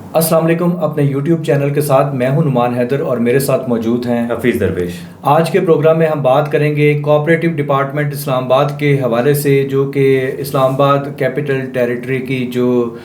अस्सलाम वालेकुम। अपने YouTube चैनल के साथ मैं हूं नुमान हैदर और मेरे साथ मौजूद हैं हफीज़ दरवेश। आज के प्रोग्राम में हम बात करेंगे कोऑपरेटिव डिपार्टमेंट इस्लामाबाद के हवाले से, जो कि इस्लामाबाद कैपिटल टेरिटरी की जो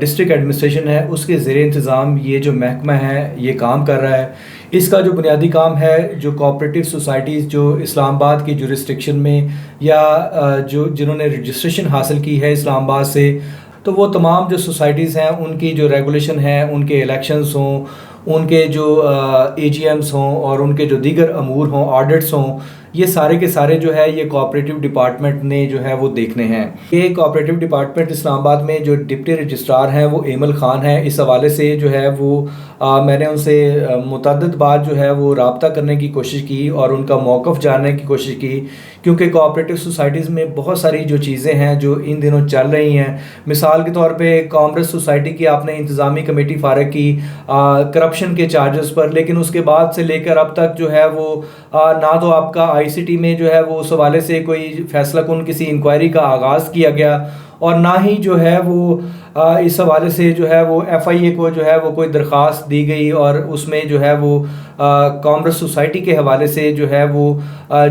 डिस्ट्रिक्ट एडमिनिस्ट्रेशन है उसके ज़ेर इंतज़ाम ये जो महकमा है ये काम कर रहा है। इसका जो बुनियादी काम है, जो कोऑपरेटिव सोसाइटीज़ जो इस्लामाबाद की जुरिस्डिक्शन में या जो जिन्होंने रजिस्ट्रेशन हासिल की है इस्लामाबाद से, तो वो तमाम जो सोसाइटीज़ हैं उनकी जो रेगुलेशन है, उनके इलेक्शंस हों, उनके जो AGMs हों और उनके जो दीगर अमूर हों, ऑडिट्स हों, ये सारे के सारे जो है ये कोऑपरेटिव डिपार्टमेंट ने जो है वो देखने हैं। ये कोऑपरेटिव डिपार्टमेंट इस्लामाबाद में जो डिप्टी रजिस्ट्रार हैं वो एमल ख़ान है। इस हवाले से जो है वो मैंने उनसे मुतअद्दिद बार जो है वो रब्ता करने की कोशिश की और उनका मौक़िफ़ जानने की कोशिश की, क्योंकि कोऑपरेटिव सोसाइटीज़ में बहुत सारी जो चीज़ें हैं जो इन दिनों चल रही हैं। मिसाल के तौर पे कॉमर्स सोसाइटी की आपने इंतज़ामी कमेटी फारग की करप्शन के चार्जेस पर, लेकिन उसके बाद से लेकर अब तक जो है वो ना तो आपका ICT में जो है वो उस हवाले से कोई फैसला कुन किसी इंक्वायरी का आगाज़ किया गया और ना ही जो है वो इस हवाले से जो है वो FIA को जो है वो कोई दरख्वास्त दी गई और उसमें जो है वो कॉमर्स सोसाइटी के हवाले से जो है वो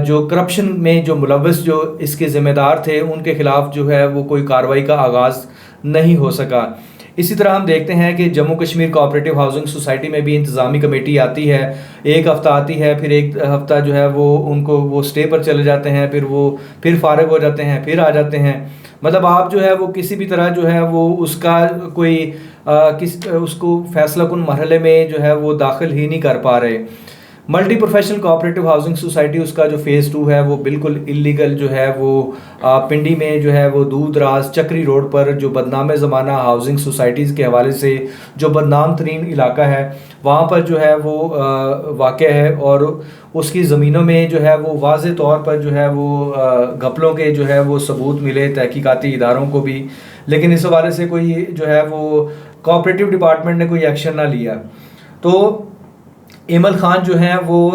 जो करप्शन में जो मुलव्वस जो इसके ज़िम्मेदार थे उनके ख़िलाफ़ जो है वो कोई कार्रवाई का आगाज़ नहीं हो सका। इसी तरह हम देखते हैं कि Jammu Kashmir cooperative housing society में भी इंतज़ामी कमेटी आती है, एक हफ़्ता आती है, फिर एक हफ़्ता जो है वो उनको वो स्टे पर चले जाते हैं, फिर फारिग हो जाते हैं, फिर आ जाते हैं। मतलब आप जो है वो किसी भी तरह जो है वो उसका कोई उसको फैसला कुन मरहले में जो है वो दाखिल ही नहीं कर पा रहे। Multi professional cooperative housing society उसका जो फ़ेज़ 2 है वो बिल्कुल इलीगल जो है वो पिंडी में जो है वो दूर दराज चक्री रोड पर जो बदनाम ज़माना हाउसिंग सोसाइटीज़ के हवाले से जो बदनाम तरीन इलाका है वहाँ पर जो है वो वाक़ है और उसकी ज़मीनों में जो है वो वाज़े तौर पर जो है वो घपलों के जो है वो सबूत मिले तहकीकाती इदारों को भी, लेकिन इस हवाले से कोई जो है वो कोऑपरेटिव डिपार्टमेंट ने कोई एक्शन ना लिया। तो एमल ख़ान जो हैं वो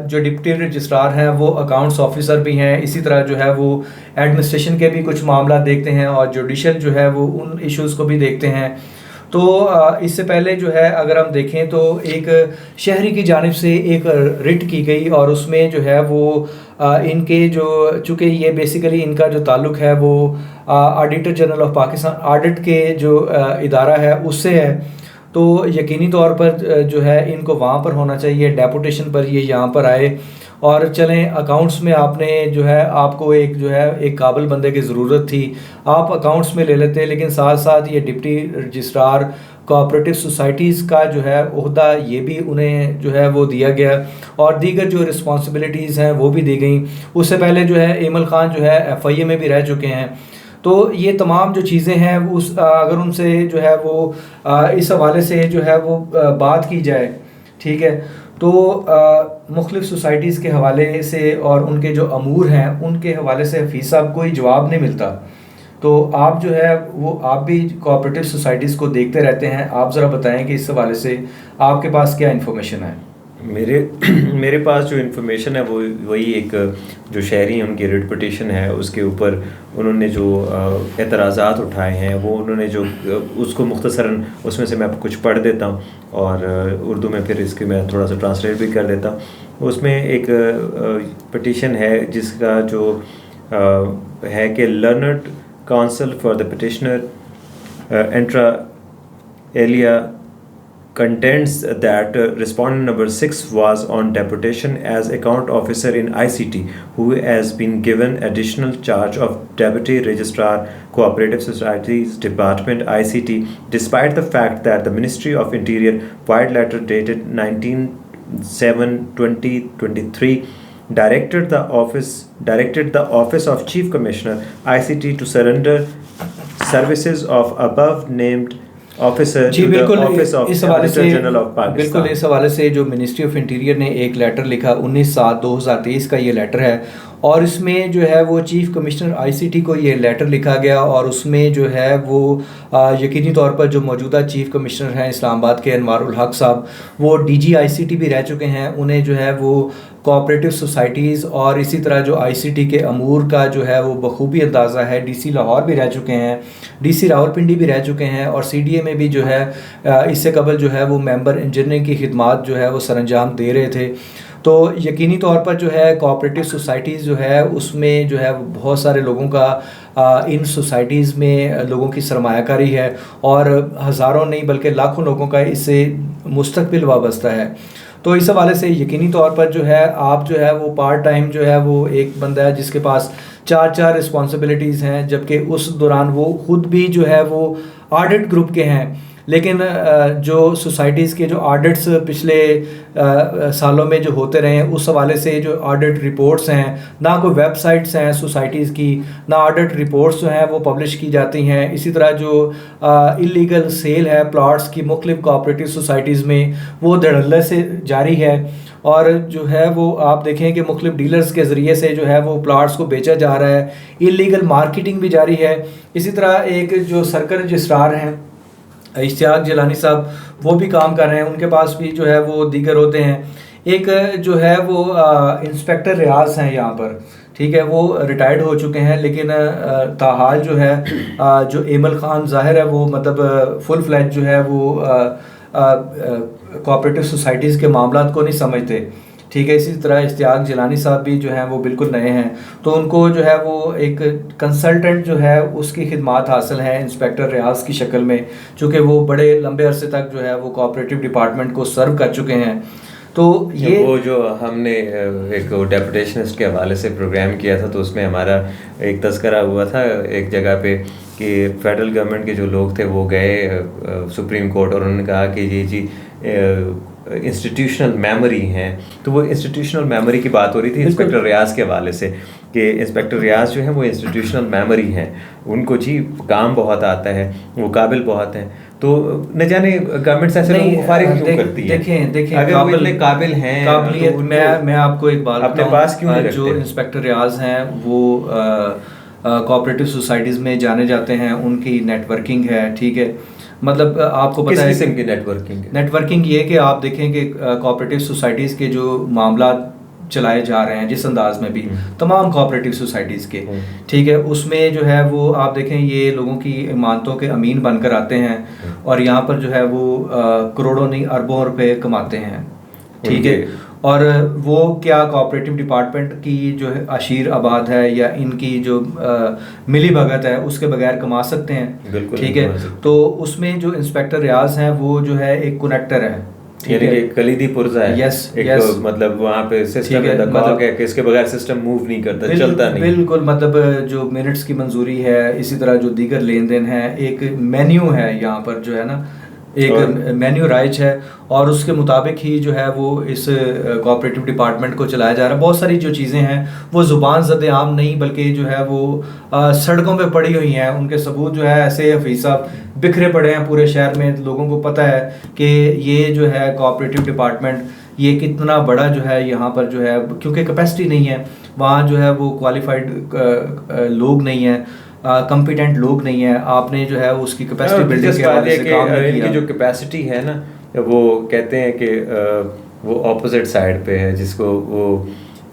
जो डिप्टी रजिस्ट्रार हैं वो अकाउंट्स ऑफिसर भी हैं, इसी तरह जो है वो एडमिनिस्ट्रेशन के भी कुछ मामला देखते हैं और जुडिशल जो है वो उन इश्यूज़ को भी देखते हैं। तो इससे पहले जो है अगर हम देखें तो एक शहरी की जानिब से एक रिट की गई और उसमें जो है वो इनके जो चूँकि ये बेसिकली इनका जो ताल्लुक़ है वो auditor general of Pakistan audit के जो इदारा है उससे है, तो यकीनी तौर पर जो है इनको वहाँ पर होना चाहिए, डेपुटेशन पर ये यहाँ पर आए और चलें। अकाउंट्स में आपने जो है आपको एक जो है एक काबिल बंदे की ज़रूरत थी, आप अकाउंट्स में ले लेते, लेकिन साथ साथ ये डिप्टी रजिस्ट्रार कोऑपरेटिव सोसाइटीज़ का जो है ओहदा ये भी उन्हें जो है वो दिया गया और दीगर जो रिस्पॉन्सिबिलिटीज़ हैं वो भी दी गई। उससे पहले जो है एमल ख़ान जो है FIA में भी रह चुके हैं। तो ये तमाम जो चीज़ें हैं उस अगर उनसे जो है वो इस हवाले से जो है वो बात की जाए, ठीक है, तो मुख्तलिफ़ सोसाइटीज़ के हवाले से और उनके जो अमूर हैं उनके हवाले से हफीज़ साहब कोई जवाब नहीं मिलता। तो आप जो है वो आप भी कोऑपरेटिव सोसाइटीज़ को देखते रहते हैं, आप ज़रा बताएं कि इस हवाले से आपके पास क्या इन्फॉर्मेशन है। मेरे पास जो इन्फॉर्मेशन है वो वही एक जो शहरी उनकी रिट पिटीशन है उसके ऊपर उन्होंने जो एतराज़ात उठाए हैं वो उन्होंने जो उसको मुख्तसरन उसमें से मैं कुछ पढ़ देता हूँ और उर्दू में फिर इसके मैं थोड़ा सा ट्रांसलेट भी कर देता हूँ। उसमें एक पिटीशन है जिसका जो है कि learned counsel for the petitioner inter alia contends that respondent number 6 was on deputation as account officer in ICT, who has been given additional charge of deputy registrar cooperative societies department ICT, despite the fact that the Ministry of Interior white letter dated 19/7/2023 directed the office of chief commissioner ICT to surrender services of above named officer जी बिल्कुल, इस हवाले से general of Pakistan. बिल्कुल इस हवाले से जो मिनिस्ट्री ऑफ इंटीरियर ने एक लेटर लिखा 19/7/2023 का ये लेटर है और इसमें जो है वो चीफ़ कमिश्नर आईसीटी को ये लेटर लिखा गया, और उसमें जो है वो यकीनी तौर पर जो मौजूदा चीफ़ कमिश्नर हैं इस्लामाबाद के अनवारुल हक साहब, वो डीजी आईसीटी भी रह चुके हैं, उन्हें जो है वो कोऑपरेटिव सोसाइटीज़ और इसी तरह जो आईसीटी के अमूर का जो है वो बखूबी अंदाज़ा है। डीसी लाहौर भी रह चुके हैं, डीसी रावलपिंडी भी रह चुके हैं, और सीडीए में भी जो है इससे कबल जो है वो मेंबर इंजीनियरिंग की खिदमात जो है वो सरअंजाम दे रहे थे। तो यकीनी तौर पर जो है कोऑपरेटिव सोसाइटीज़ जो है उसमें जो है बहुत सारे लोगों का इन सोसाइटीज़ में लोगों की सरमायाकारी है, और हज़ारों नहीं बल्कि लाखों लोगों का इससे मुस्तकबिल वाबस्ता है। तो इस हवाले से यकीनी तौर पर जो है आप जो है वो पार्ट टाइम जो है वो एक बंदा है जिसके पास 4 रिस्पॉन्सिबिलिटीज़ हैं, जबकि उस दौरान वो ख़ुद भी जो है वो ऑडिट ग्रुप के हैं, लेकिन जो सोसाइटीज़ के जो ऑडिट्स पिछले सालों में जो होते रहे हैं उस हवाले से जो ऑडिट रिपोर्ट्स हैं, ना कोई वेबसाइट्स हैं सोसाइटीज़ की, ना ऑडिट रिपोर्ट्स जो हैं वो पब्लिश की जाती हैं। इसी तरह जो इलीगल सेल है प्लॉट्स की मुख्तलिफ कोऑपरेटिव सोसाइटीज़ में, वो धड़ल्ले से जारी है, और जो है वो आप देखें कि मुख्तलिफ डीलर्स के ज़रिए से जो है वो प्लाट्स को बेचा जा रहा है, इलीगल मार्केटिंग भी जारी है। इसी तरह एक जो सर्कल रजिस्ट्रार हैं इश्तियाक जिलानी साहब, वो भी काम कर रहे हैं, उनके पास भी जो है वो दीगर होते हैं। एक जो है वो इंस्पेक्टर रियाज हैं यहाँ पर, ठीक है, वो रिटायर्ड हो चुके हैं, लेकिन ताहाल जो है जो एमल ख़ान ज़ाहिर है वो मतलब फुल फ्लैज जो है वो कोऑपरेटिव सोसाइटीज़ के मामलात को नहीं समझते, ठीक है। इसी तरह इश्तियाक जिलानी साहब भी जो हैं वो बिल्कुल नए हैं, तो उनको जो है वो एक कंसल्टेंट जो है उसकी खिदमात हासिल है इंस्पेक्टर रियाज की शक्ल में, चूँकि वो बड़े लंबे अरसे तक जो है वो कोऑपरेटिव डिपार्टमेंट को सर्व कर चुके हैं। तो ये वो जो हमने एक डेपुटेशनिस्ट के हवाले से प्रोग्राम किया था, तो उसमें हमारा एक तज़किरा हुआ था एक जगह पे कि फेडरल गवर्नमेंट के जो लोग थे वो गए सुप्रीम कोर्ट, और उन्होंने कहा कि ये जी इंस्टीट्यूशनल मेमोरी हैं। तो वो इंस्टीट्यूशनल मेमोरी की बात हो रही थी इंस्पेक्टर रियाज के हवाले से कि इंस्पेक्टर रियाज जो है वो इंस्टीट्यूशनल मेमोरी हैं, उनको जी काम बहुत आता है, वो काबिल बहुत हैं। तो न जाने गवर्नमेंट ऐसे लोगों को फारिग क्यों करती है? देखें अगर वो इतने काबिल हैं, काबिलियत तो मैं आपको एक बात अपने पास क्यों नहीं रखते? जो इंस्पेक्टर रियाज हैं वो कोऑपरेटिव सोसाइटीज़ में जाने जाते हैं, उनकी नेटवर्किंग है, ठीक है। मतलब आपको पता है किस किस्म की नेटवर्किंग ये कि आप देखें कि कोऑपरेटिव सोसाइटीज़ के जो मामला चलाए जा रहे हैं जिस अंदाज में भी तमाम कोऑपरेटिव सोसाइटीज़ के, ठीक है, उसमें जो है वो आप देखें ये लोगों की इमानतों के अमीन बनकर आते हैं, और यहाँ पर जो है वो करोड़ों नहीं अरबों रुपए कमाते हैं, ठीक है। और वो क्या कोऑपरेटिव डिपार्टमेंट की जो है अशीर आबाद है या इनकी जो मिली भगत है उसके बगैर कमा सकते हैं, ठीक है। तो उसमें जो इंस्पेक्टर रियाज हैं वो जो है एक कनेक्टर है, यानी कि कलीदी पुर्जा है। यस तो मतलब वहाँ पे सिस्टम है, मतलब कि इसके बगैर सिस्टम मूव नहीं करता, चलता नहीं। बिल्कुल, मतलब जो मिनट्स की मंजूरी है, इसी तरह जो दीगर लेन देन है, एक मेन्यू है यहाँ पर जो है ना, एक मेन्यू राइज है, और उसके मुताबिक ही जो है वो इस कोऑपरेटिव डिपार्टमेंट को चलाया जा रहा है। बहुत सारी जो चीज़ें हैं वो ज़ुबान ज़द आम नहीं बल्कि जो है वो सड़कों पे पड़ी हुई हैं, उनके सबूत जो है ऐसे हफीज़ साहब बिखरे पड़े हैं पूरे शहर में। लोगों को पता है कि ये जो है कोऑपरेटिव डिपार्टमेंट ये कितना बड़ा जो है यहाँ पर जो है, क्योंकि कैपेसिटी नहीं है वहाँ, जो है वो क्वालिफाइड लोग नहीं हैं, कॉम्पिटेंट लोग नहीं है, आपने जो है उसकी कैपेसिटी बिल्डिंग के हवाले से काम नहीं किया। इनकी जो कैपेसिटी है ना, वो कहते हैं कि वो ऑपोजिट साइड पे है, जिसको वो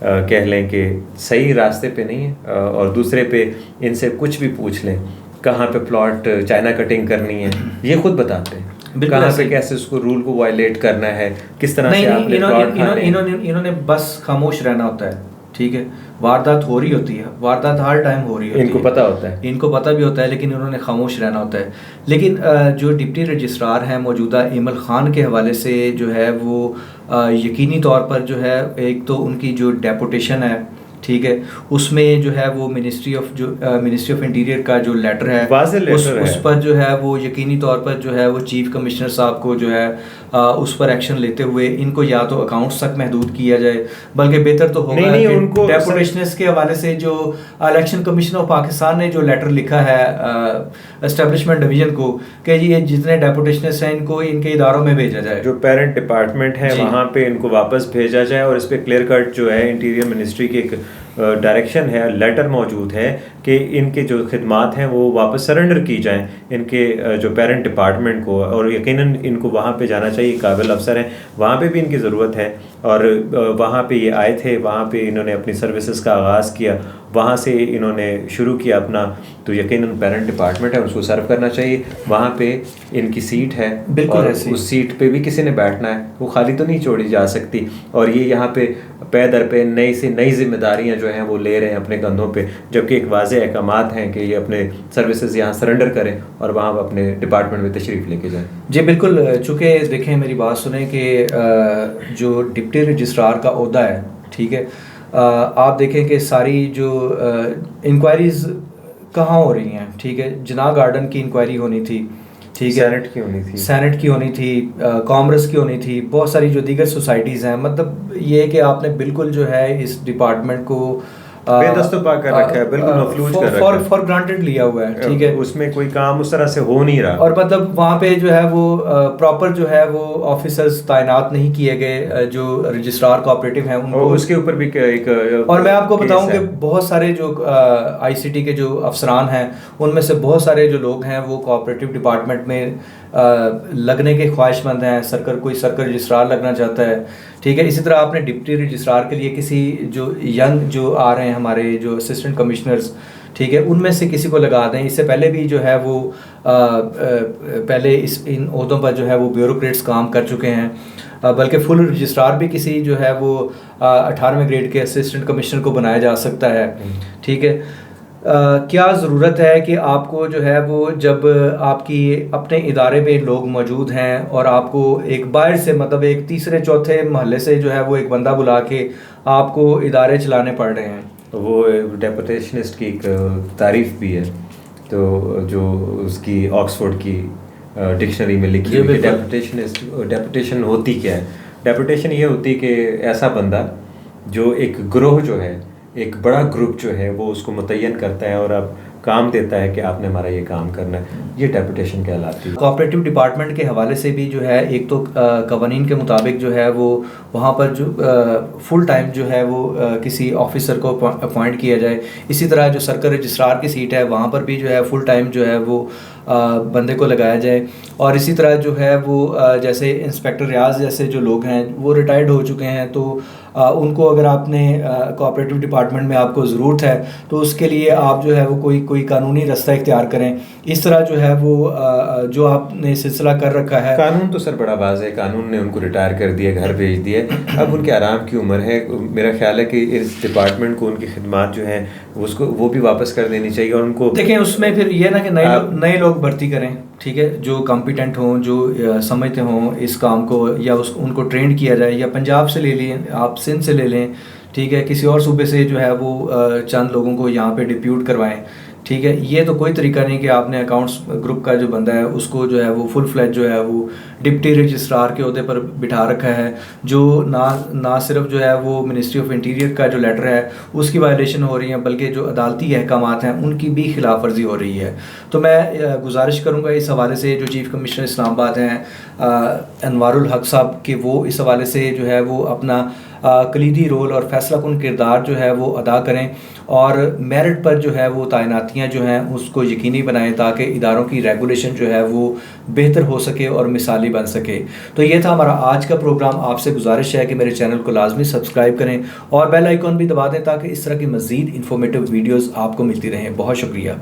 कह लें कि सही रास्ते पे नहीं है, और दूसरे पे इनसे कुछ भी पूछ लें कहाँ पे प्लॉट चाइना कटिंग करनी है ये खुद बताते हैं, कहाँ पे कैसे उसको रूल को वायलेट करना है, किस तरह से आपने प्लॉट खाने। इन्होंने बस खामोश रहना होता है, ठीक है। वारदात हो रही होती है, वारदात हर टाइम हो रही होती है, इनको पता होता है, इनको पता भी होता है, लेकिन इन्होंने खामोश रहना होता है। लेकिन जो डिप्टी रजिस्ट्रार हैं मौजूदा एमल ख़ान के हवाले से जो है वो यकीनी तौर पर जो है एक तो उनकी जो डेपुटेशन है, ठीक है, उसमें जो है वो मिनिस्ट्री ऑफ इंटीरियर का जो लेटर है उस पर जो है वो यकीनी तौर पर जो है वो चीफ कमिश्नर साहब को जो है उस पर एक्शन लेते हुए इनको या तो अकाउंट्स तक महदूद किया जाए, बल्कि बेहतर तो होगा कि उनको डेपुटेशनिस्ट के हवाले से जो इलेक्शन कमीशन ऑफ पाकिस्तान ने जो लेटर लिखा है एस्टेब्लिशमेंट डिवीजन को कि ये जितने डेपुटेशनिस्ट हैं इनको इनके इदारों में भेजा जाए, जो पेरेंट डिपार्टमेंट है वहाँ पे इनको वापस भेजा जाए, और इस पर क्लियर कट जो है इंटीरियर मिनिस्ट्री की एक डायरेक्शन है, लेटर मौजूद है कि इनके जो खिदमात हैं वो वापस सरेंडर की जाएँ इनके जो पेरेंट डिपार्टमेंट को, और यकीनन इनको वहाँ पे जाना चाहिए, काबिल अफसर हैं, वहाँ पे भी इनकी ज़रूरत है। और वहाँ पे ये आए थे, वहाँ पे इन्होंने अपनी सर्विसेज का आगाज़ किया, वहाँ से इन्होंने शुरू किया अपना, तो यकीनन पेरेंट डिपार्टमेंट है उसको सर्व करना चाहिए। वहाँ पे इनकी सीट है, बिल्कुल और उस सीट पे भी किसी ने बैठना है, वो खाली तो नहीं छोड़ी जा सकती। और ये यहाँ पे पे दर पे नई से नई जिम्मेदारियाँ जो हैं वो ले रहे हैं अपने कंधों पे, जबकि एक वाज़ेह अहकामात हैं कि ये अपने सर्विसेज यहाँ सरेंडर करें और वहाँ अपने डिपार्टमेंट में तशरीफ़ लेके जाएँ। जी बिल्कुल, चूँकि देखें मेरी बात सुने कि जो डिप्टी रजिस्ट्रार का ओहदा है, ठीक है, आप देखें कि सारी जो इंक्वायरीज़ कहाँ हो रही हैं, ठीक है, जना गार्डन की इंक्वायरी होनी थी, ठीक है, सेनेट की होनी थी, सेनेट की होनी थी, कॉमर्स की होनी थी, बहुत सारी जो दीगर सोसाइटीज़ हैं। मतलब ये है कि आपने बिल्कुल जो है इस डिपार्टमेंट को बेदस्तूर कर रखा है, बिल्कुल मफलूज कर रखा है, फॉर ग्रांटेड लिया हुआ है, ठीक है, उसमें कोई काम उस तरह से हो नहीं रहा। और मतलब वहाँ पे जो है वो प्रॉपर जो है वो ऑफिसर्स तैनात नहीं किए गए जो रजिस्ट्रार कोऑपरेटिव हैं उनको, उसके ऊपर भी एक और मैं आपको बताऊं कि बहुत सारे जो आईसीटी के जो अफसरान हैं उनमें से बहुत सारे जो लोग हैं वो कोऑपरेटिव डिपार्टमेंट में लगने के ख्वाहिशमंद हैं। कोई सर्कल रजिस्ट्रार लगना चाहता है, ठीक है। इसी तरह आपने डिप्टी रजिस्ट्रार के लिए किसी जो यंग जो आ रहे हैं हमारे जो असिस्टेंट कमिश्नर्स, ठीक है, उनमें से किसी को लगा दें। इससे पहले भी जो है वो पहले इन ओहदों पर जो है वो ब्यूरोक्रेट्स काम कर चुके हैं, बल्कि फुल रजिस्ट्रार भी किसी जो है वो 18वें ग्रेड के असिस्टेंट कमिश्नर को बनाया जा सकता है, ठीक है। क्या ज़रूरत है कि आपको जो है वो जब आपकी अपने इदारे में लोग मौजूद हैं और आपको एक बाहर से मतलब एक तीसरे चौथे महल्ले से जो है वो एक बंदा बुला के आपको इदारे चलाने पड़ रहे हैं, वो डेपुटेशनिस्ट की एक तारीफ भी है, तो जो उसकी ऑक्सफोर्ड की डिक्शनरी में लिखी है डेपुटेशनिस्ट, डेपुटेशन होती क्या है? डेपुटेशन ये होती है कि ऐसा बंदा जो एक ग्रोह जो है, एक बड़ा ग्रुप जो है वो उसको मुतय्यन करता है और अब काम देता है कि आपने हमारा ये काम करना है, ये डेपुटेशन कहलाती है। कोऑपरेटिव डिपार्टमेंट के हवाले से भी जो है एक तो कवानीन के मुताबिक जो है वो वहाँ पर जो फुल टाइम जो है वो किसी ऑफिसर को अपॉइंट किया जाए। इसी तरह जो सर्कल रजिस्ट्रार की सीट है वहाँ पर भी जो है फुल टाइम जो है वो बंदे को लगाया जाए। और इसी तरह जो है वो जैसे इंस्पेक्टर रियाज जैसे जो लोग हैं वो रिटायर्ड हो चुके हैं, तो उनको अगर आपने कोऑपरेटिव डिपार्टमेंट में आपको ज़रूरत है तो उसके लिए आप जो है वो कोई कानूनी रास्ता इख्तियार करें। इस तरह जो है वो जो आपने सिलसिला कर रखा है, कानून तो सर बड़ा बाज़ है, कानून ने उनको रिटायर कर दिया, घर भेज दिया, अब उनके आराम की उम्र है। मेरा ख्याल है कि इस डिपार्टमेंट को उनकी खिदमात जो हैं उसको वो भी वापस कर देनी चाहिए। और उनको देखें उसमें फिर ये ना कि नए लोग भर्ती करें, ठीक है, जो कॉम्पिटेंट हों, जो समझते हों इस काम को, या उनको ट्रेंड किया जाए, या पंजाब से ले लें, आप सिंध से ले लें, ठीक है, किसी और सूबे से जो है वो चंद लोगों को यहाँ पे डिप्यूट करवाएं, ठीक है। ये तो कोई तरीका नहीं कि आपने अकाउंट्स ग्रुप का जो बंदा है उसको जो है वो फुल फ्लैज जो है वो डिप्टी रजिस्ट्रार के ओहदे पर बिठा रखा है, जो ना सिर्फ जो है वो मिनिस्ट्री ऑफ इंटीरियर का जो लेटर है उसकी वायलेशन हो रही है, बल्कि जो अदालती अहकामात हैं उनकी भी खिलाफ वर्जी हो रही है। तो मैं गुजारिश करूँगा इस हवाले से जो चीफ़ कमिश्नर इस्लामाबाद हैं अनवारुल हक साहब के, वो इस हवाले से जो है वो अपना कलीदी रोल और फैसला कुन किरदार जो है वो अदा करें और मेरिट पर जो है वो तैनातियाँ जो हैं उसको यकीनी बनाएं ताकि इदारों की रेगुलेशन जो है वो बेहतर हो सके और मिसाली बन सके। तो ये था हमारा आज का प्रोग्राम। आपसे गुजारिश है कि मेरे चैनल को लाजमी सब्सक्राइब करें और बेल आइकॉन भी दबा दें ताकि इस तरह की मज़ीद इंफॉर्मेटिव वीडियोज़ आपको मिलती रहें। बहुत शुक्रिया।